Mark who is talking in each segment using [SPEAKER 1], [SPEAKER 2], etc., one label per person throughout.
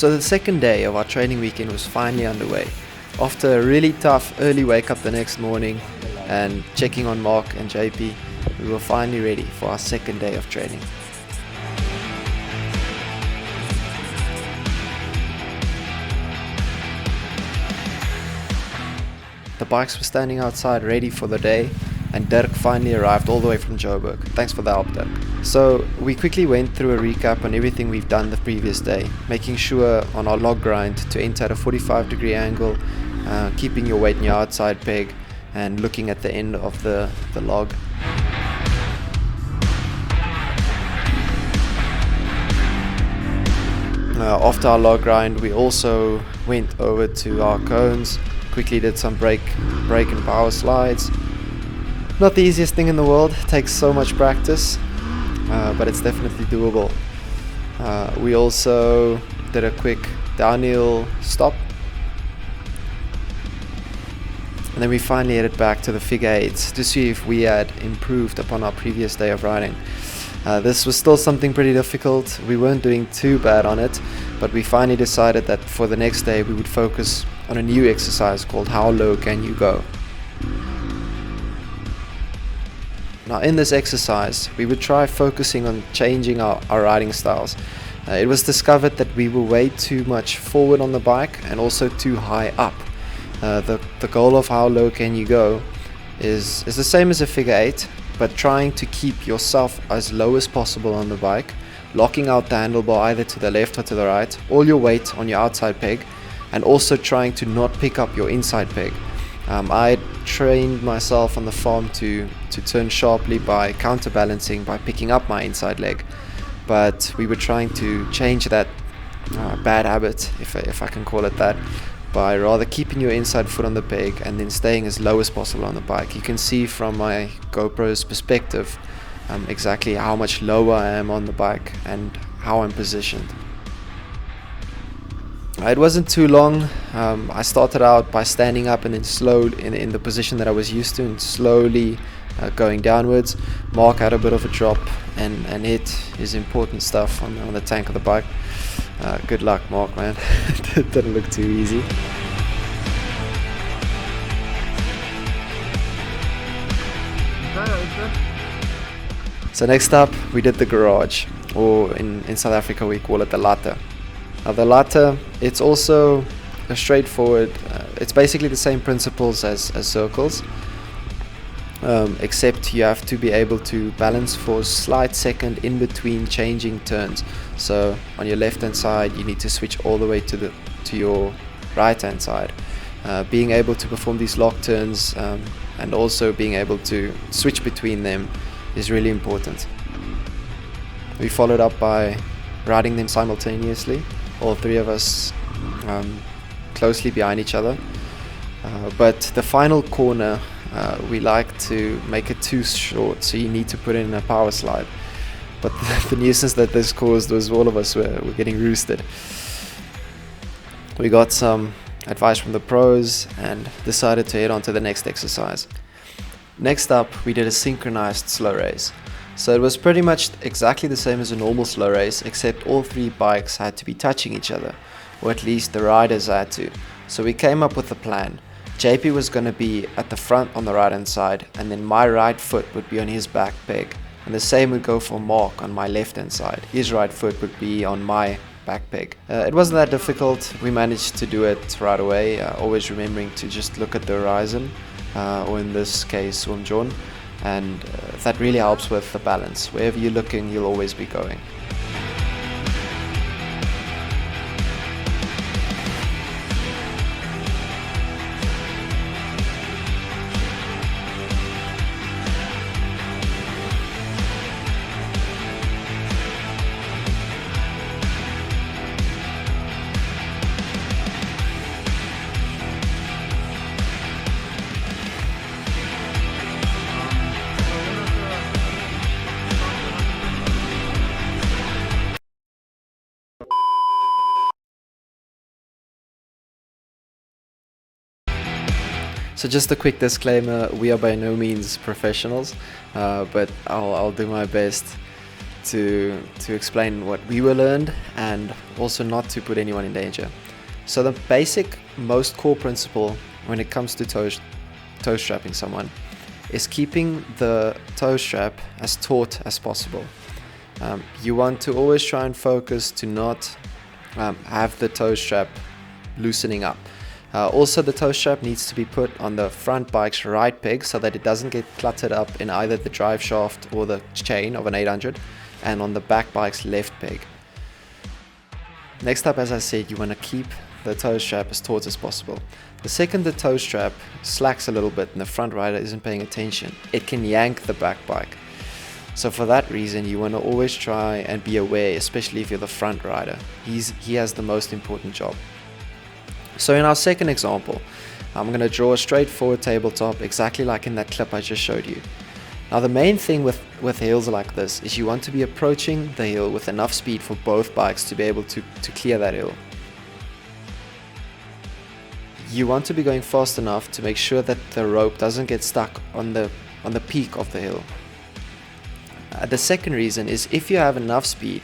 [SPEAKER 1] So the second day of our training weekend was finally underway. After a really tough early wake up the next morning and checking on Mark and JP, we were finally ready for our second day of training. The bikes were standing outside ready for the day, and Dirk finally arrived all the way from Joburg. Thanks for the help, Dirk. So we quickly went through a recap on everything we've done the previous day, making sure on our log grind to enter at a 45-degree angle, keeping your weight in your outside peg, and looking at the end of the log. After our log grind, we also went over to our cones, quickly did some brake and power slides. Not the easiest thing in the world, it takes so much practice, but it's definitely doable. We also did a quick downhill stop, and then we finally headed back to the figure eights to see if we had improved upon our previous day of riding. This was still something pretty difficult. We weren't doing too bad on it, but we finally decided that for the next day we would focus on a new exercise called How Low Can You Go? Now in this exercise we would try focusing on changing our riding styles. It was discovered that we were way too much forward on the bike and also too high up. The goal of How Low Can You Go is the same as a figure eight, but trying to keep yourself as low as possible on the bike, locking out the handlebar either to the left or to the right, all your weight on your outside peg, and also trying to not pick up your inside peg. I trained myself on the farm to turn sharply by counterbalancing by picking up my inside leg, but we were trying to change that bad habit, if I can call it that, by rather keeping your inside foot on the peg and then staying as low as possible on the bike. You can see from my GoPro's perspective exactly how much lower I am on the bike and how I'm positioned. It wasn't too long. I started out by standing up and then slowly in the position that I was used to and slowly going downwards. Mark had a bit of a drop and hit his important stuff on the tank of the bike. Good luck, Mark, man. It didn't look too easy. So next up we did the garage, or in South Africa we call it the Latte. Now the Latte, it's also a straightforward, it's basically the same principles as circles, except you have to be able to balance for a slight second in between changing turns. So on your left hand side you need to switch all the way to your right hand side. Being able to perform these lock turns and also being able to switch between them is really important. We followed up by riding them simultaneously, all three of us closely behind each other, but the final corner we like to make it too short, so you need to put in a power slide. But the nuisance that this caused was all of us were getting roosted. We got some advice from the pros and decided to head on to the next exercise. Next up we did a synchronized slow race. So it was pretty much exactly the same as a normal slow race, except all three bikes had to be touching each other, or at least the riders had to. So we came up with a plan. JP was going to be at the front on the right hand side, and then my right foot would be on his back peg, and the same would go for Mark on my left hand side. His right foot would be on my back peg. It wasn't that difficult. We managed to do it right away, always remembering to just look at the horizon, or in this case John, and that really helps with the balance. Wherever you're looking, you'll always be going. So just a quick disclaimer, we are by no means professionals, but I'll do my best. to explain what we were learned and also not to put anyone in danger. So the basic, most core principle when it comes to toe strapping someone is keeping the toe strap as taut as possible. You want to always try and focus to not have the toe strap loosening up. Also, the toe strap needs to be put on the front bike's right peg so that it doesn't get cluttered up in either the drive shaft or the chain of an 800, and on the back bike's left peg. Next up, as I said, you want to keep the toe strap as taut as possible. The second the toe strap slacks a little bit and the front rider isn't paying attention, it can yank the back bike. So for that reason, you want to always try and be aware, especially if you're the front rider. He has the most important job. So in our second example, I'm going to draw a straightforward tabletop exactly like in that clip I just showed you. Now the main thing with hills like this is you want to be approaching the hill with enough speed for both bikes to be able to clear that hill. You want to be going fast enough to make sure that the rope doesn't get stuck on the peak of the hill. The second reason is if you don't have enough speed,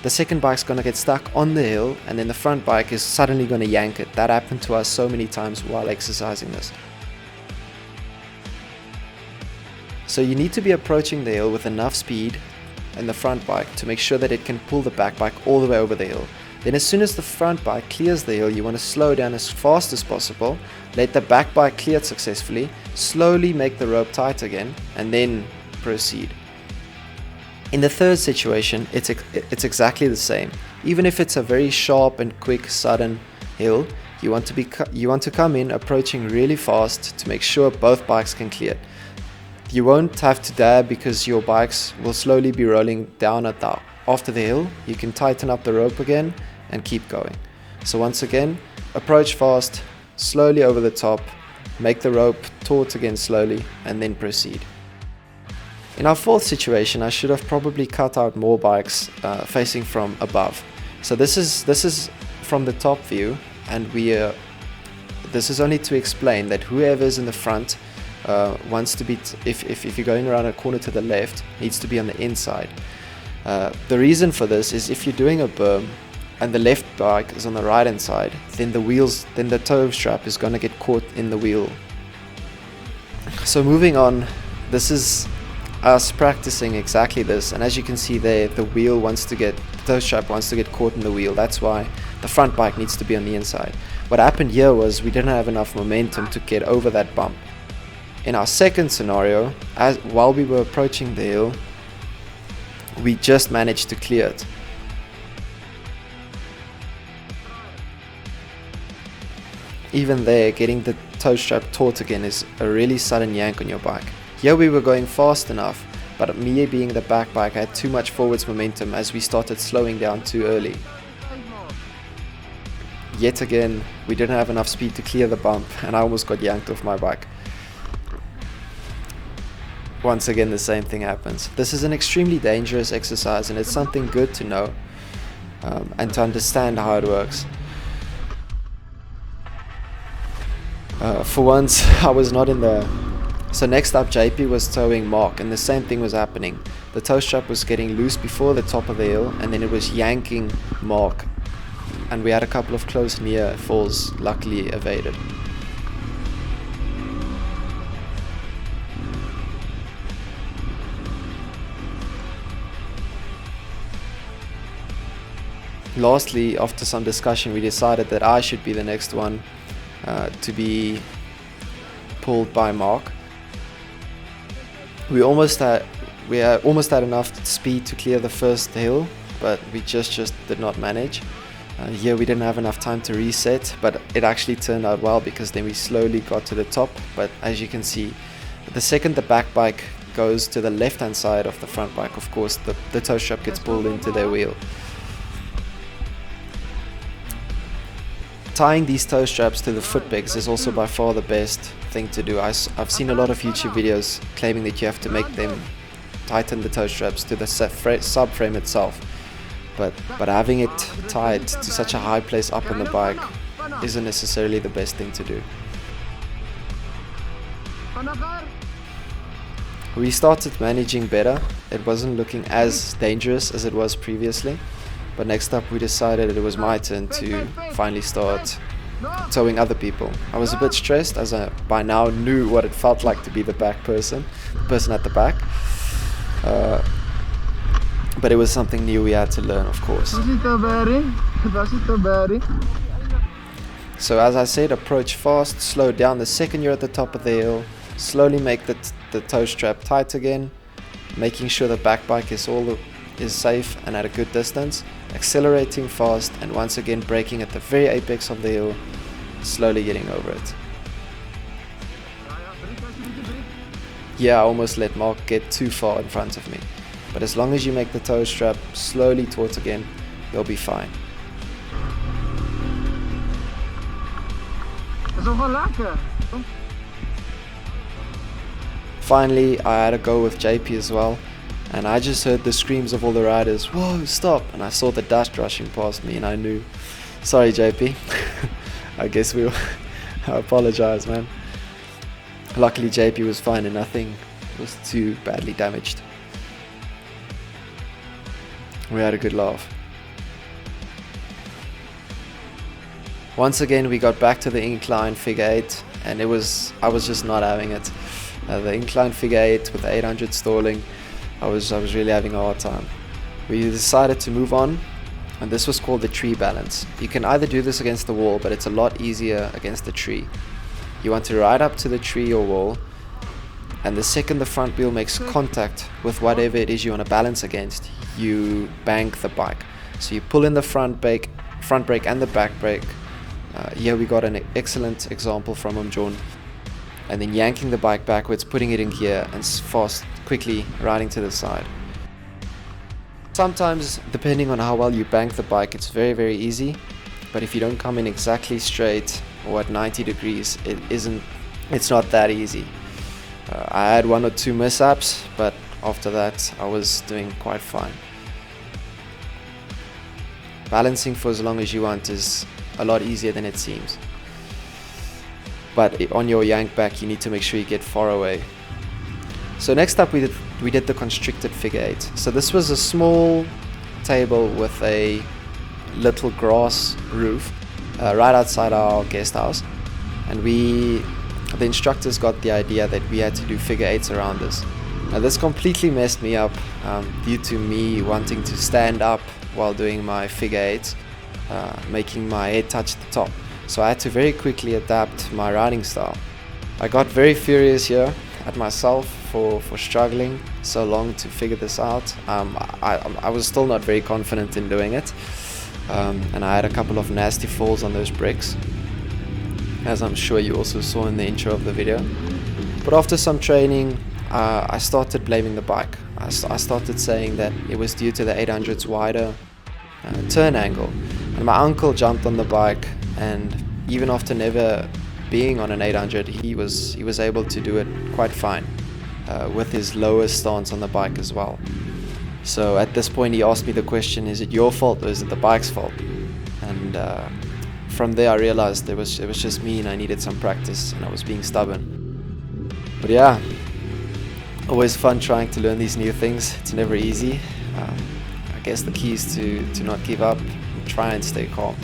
[SPEAKER 1] the second bike's going to get stuck on the hill and then the front bike is suddenly going to yank it. That happened to us so many times while exercising this. So you need to be approaching the hill with enough speed in the front bike to make sure that it can pull the back bike all the way over the hill. Then as soon as the front bike clears the hill, you want to slow down as fast as possible, let the back bike clear it successfully, slowly make the rope tight again, and then proceed. In the third situation, it's exactly the same. Even if it's a very sharp and quick, sudden hill, you want to come in approaching really fast to make sure both bikes can clear it. You won't have to dab because your bikes will slowly be rolling down after the hill. You can tighten up the rope again and keep going. So once again, approach fast, slowly over the top, make the rope taut again slowly, and then proceed. In our fourth situation, I should have probably cut out more bikes facing from above. So this is from the top view, and this is only to explain that whoever's in the front wants to be, if you're going around a corner to the left, needs to be on the inside. The reason for this is if you're doing a berm and the left bike is on the right hand side, then the toe strap is going to get caught in the wheel. So moving on, this is us practicing exactly this, and as you can see there, the toe strap wants to get caught in the wheel. That's why the front bike needs to be on the inside. What happened here was we didn't have enough momentum to get over that bump. In our second scenario, while we were approaching the hill, we just managed to clear it. Even there, getting the toe strap taut again is a really sudden yank on your bike. Here we were going fast enough, but me being the back bike, I had too much forwards momentum as we started slowing down too early. Yet again, we didn't have enough speed to clear the bump and I almost got yanked off my bike. Once again, the same thing happens. This is an extremely dangerous exercise and it's something good to know and to understand how it works. For once, I was not in the... So next up, JP was towing Mark and the same thing was happening. The toe strap was getting loose before the top of the hill and then it was yanking Mark. And we had a couple of close near falls, luckily evaded. Lastly, after some discussion, we decided that I should be the next one to be pulled by Mark. We almost had enough speed to clear the first hill, but we just did not manage. Here we didn't have enough time to reset, but it actually turned out well because then we slowly got to the top. But as you can see, the second the back bike goes to the left hand side of the front bike, of course the toe strap gets pulled into their wheel. Tying these toe straps to the foot pegs is also by far the best thing to do. I've seen a lot of YouTube videos claiming that you have to make them tighten the toe straps to the subframe itself, but having it tied to such a high place up on the bike isn't necessarily the best thing to do. We started managing better. It wasn't looking as dangerous as it was previously, but next up we decided it was my turn to finally start towing other people. I was a bit stressed as I by now knew what it felt like to be the back person, the person at the back. But it was something new we had to learn, of course. So as I said, approach fast, slow down the second you're at the top of the hill, slowly make the tow strap tight again, making sure the back bike is safe and at a good distance, accelerating fast, and once again braking at the very apex of the hill, slowly getting over it. Yeah, I almost let Mark get too far in front of me, but as long as you make the tow strap slowly taut again, you'll be fine. Finally, I had a go with JP as well, and I just heard the screams of all the riders, "Whoa, stop!" And I saw the dust rushing past me and I knew. Sorry JP, I guess I apologize, man. Luckily JP was fine and nothing was too badly damaged. We had a good laugh. Once again we got back to the incline figure 8, and I was just not having it. The incline figure 8 with the 800 stalling, I was really having a hard time. We decided to move on, and this was called the tree balance. You can either do this against the wall, but it's a lot easier against the tree. You want to ride up to the tree or wall, and the second the front wheel makes contact with whatever it is you want to balance against, you bank the bike. So you pull in the front brake and the back brake. Here we got an excellent example from John. And then yanking the bike backwards, putting it in gear, and quickly riding to the side. Sometimes, depending on how well you bank the bike, it's very, very easy. But if you don't come in exactly straight or at 90 degrees, it's not that easy. I had 1 or 2 mishaps, but after that, I was doing quite fine. Balancing for as long as you want is a lot easier than it seems. But on your yank back, you need to make sure you get far away. So next up we did the constricted figure 8. So this was a small table with a little grass roof right outside our guest house, and the instructors got the idea that we had to do figure 8s around this. Now this completely messed me up due to me wanting to stand up while doing my figure 8s, making my head touch the top. So I had to very quickly adapt my riding style. I got very furious here at myself for struggling so long to figure this out. I was still not very confident in doing it, and I had a couple of nasty falls on those bricks, as I'm sure you also saw in the intro of the video. But after some training, I started blaming the bike. I started saying that it was due to the 800's wider turn angle, and my uncle jumped on the bike, and even after never being on an 800, he was able to do it quite fine with his lower stance on the bike as well. So at this point he asked me the question, is it your fault or is it the bike's fault? And from there I realized it was just me and I needed some practice and I was being stubborn. But yeah, always fun trying to learn these new things. It's never easy. I guess the key is to not give up and try and stay calm.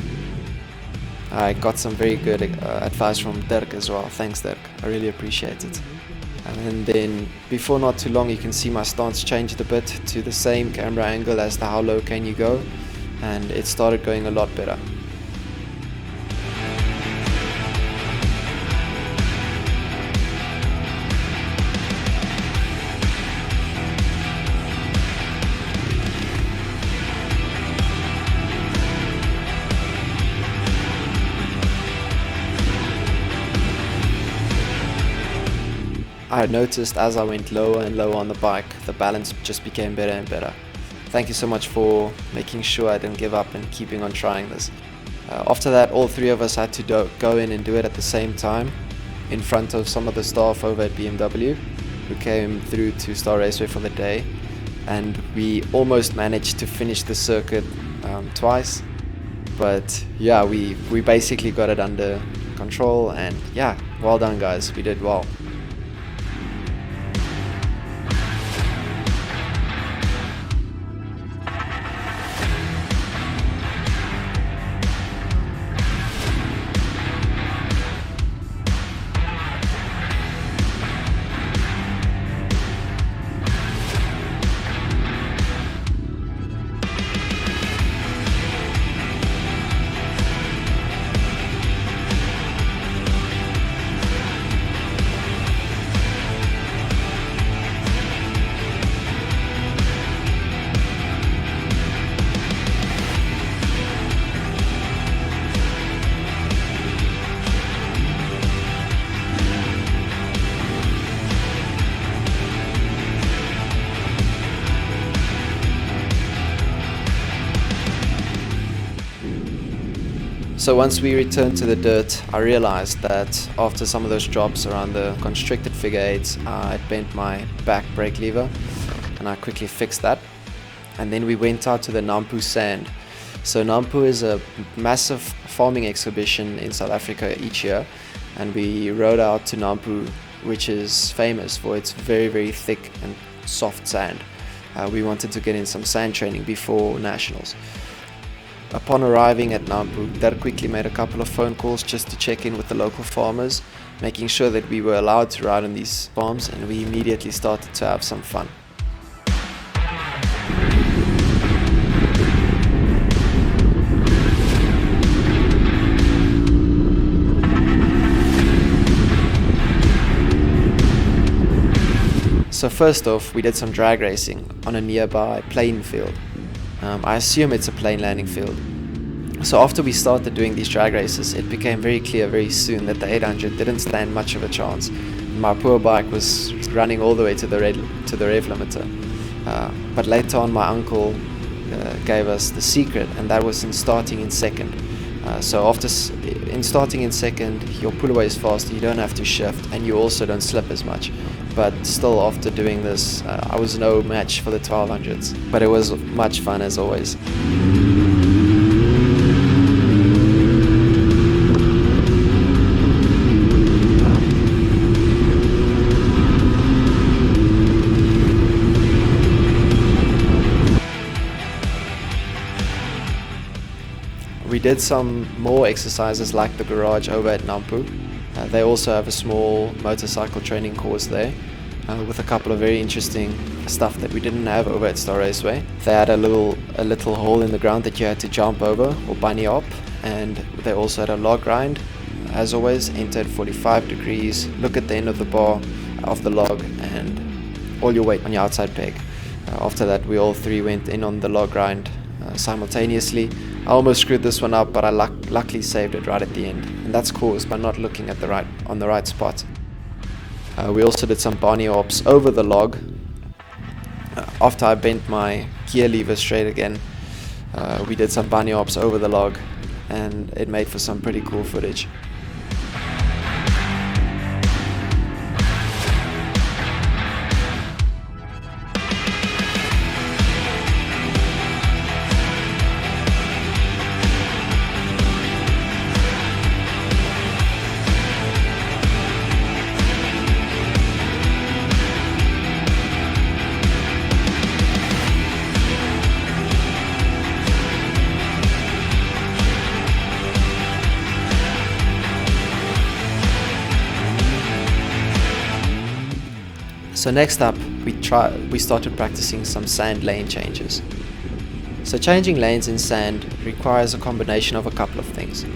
[SPEAKER 1] I got some very good advice from Dirk as well. Thanks Dirk, I really appreciate it. And then before not too long you can see my stance changed a bit to the same camera angle as the how low can you go, and it started going a lot better. I noticed as I went lower and lower on the bike, the balance just became better and better. Thank you so much for making sure I didn't give up and keeping on trying this. After that, all three of us had to go in and do it at the same time in front of some of the staff over at BMW who came through to Star Raceway for the day, and we almost managed to finish the circuit twice. But yeah, we basically got it under control, and yeah, well done guys, we did well. So once we returned to the dirt, I realized that after some of those drops around the constricted figure eights, I bent my back brake lever, and I quickly fixed that. And then we went out to the Nampo sand. So Nampo is a massive farming exhibition in South Africa each year, and we rode out to Nampo, which is famous for its very, very thick and soft sand. We wanted to get in some sand training before nationals. Upon arriving at Nampo, Dirk quickly made a couple of phone calls just to check in with the local farmers, making sure that we were allowed to ride on these farms, and we immediately started to have some fun. So first off, we did some drag racing on a nearby plain field. I assume it's a plain landing field. So after we started doing these drag races, it became very clear very soon that the 800 didn't stand much of a chance. My poor bike was running all the way to the rev limiter. But later on, my uncle gave us the secret, and that was in starting in second. So in starting in second, your pull away is faster, you don't have to shift, and you also don't slip as much. But still, after doing this, I was no match for the 1200s. But it was much fun as always. We did some more exercises like the garage over at Nampo. They also have a small motorcycle training course there with a couple of very interesting stuff that we didn't have over at Star Raceway. They had a little hole in the ground that you had to jump over or bunny hop, and they also had a log grind. As always, enter at 45 degrees, look at the end of the bar of the log, and all your weight on your outside peg. After that, we all three went in on the log grind simultaneously. I almost screwed this one up, but I luckily saved it right at the end, and that's caused by not looking at the right spot. We also did some bunny hops over the log. After I bent my gear lever straight again, we did some bunny hops over the log, and it made for some pretty cool footage. So next up, we started practicing some sand lane changes. So changing lanes in sand requires a combination of a couple of things.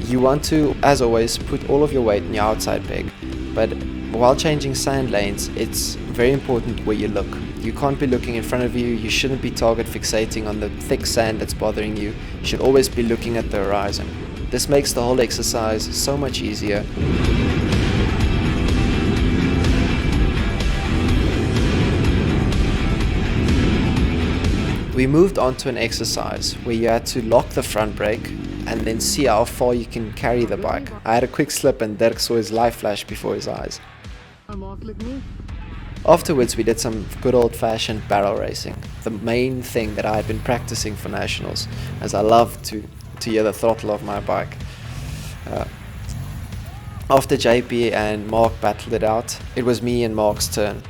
[SPEAKER 1] You want to, as always, put all of your weight in your outside peg, but while changing sand lanes, it's very important where you look. You can't be looking in front of you, you shouldn't be target fixating on the thick sand that's bothering you. You should always be looking at the horizon. This makes the whole exercise so much easier. We moved on to an exercise where you had to lock the front brake and then see how far you can carry the bike. I had a quick slip and Dirk saw his life flash before his eyes. Afterwards, we did some good old-fashioned barrel racing, the main thing that I had been practicing for nationals, as I love to hear the throttle of my bike. After JP and Mark battled it out, it was me and Mark's turn.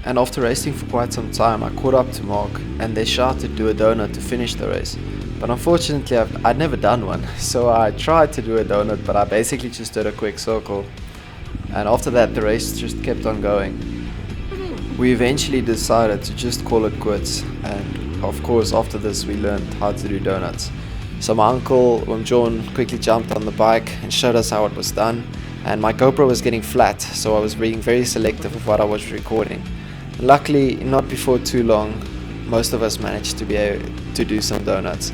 [SPEAKER 1] And after racing for quite some time, I caught up to Mark and they shouted do a donut to finish the race. But unfortunately I'd never done one, so I tried to do a donut, but I basically just did a quick circle. And after that the race just kept on going. We eventually decided to just call it quits, and of course after this we learned how to do donuts. So my uncle John quickly jumped on the bike and showed us how it was done, and my GoPro was getting flat, so I was being very selective of what I was recording. Luckily, not before too long, most of us managed to be able to do some donuts.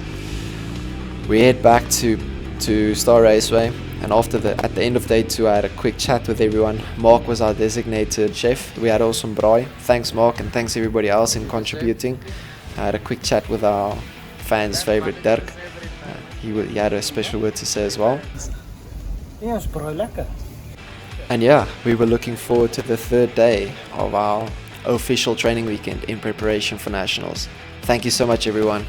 [SPEAKER 1] We head back to Star Raceway, and at the end of day 2 I had a quick chat with everyone. Mark was our designated chef. We had awesome braai. Thanks Mark, and thanks everybody else in contributing. I had a quick chat with our fans' favorite Dirk. He had a special word to say as well.
[SPEAKER 2] Ja, is braai lekker.
[SPEAKER 1] And yeah, we were looking forward to the 3rd day of our official training weekend in preparation for nationals. Thank you so much everyone.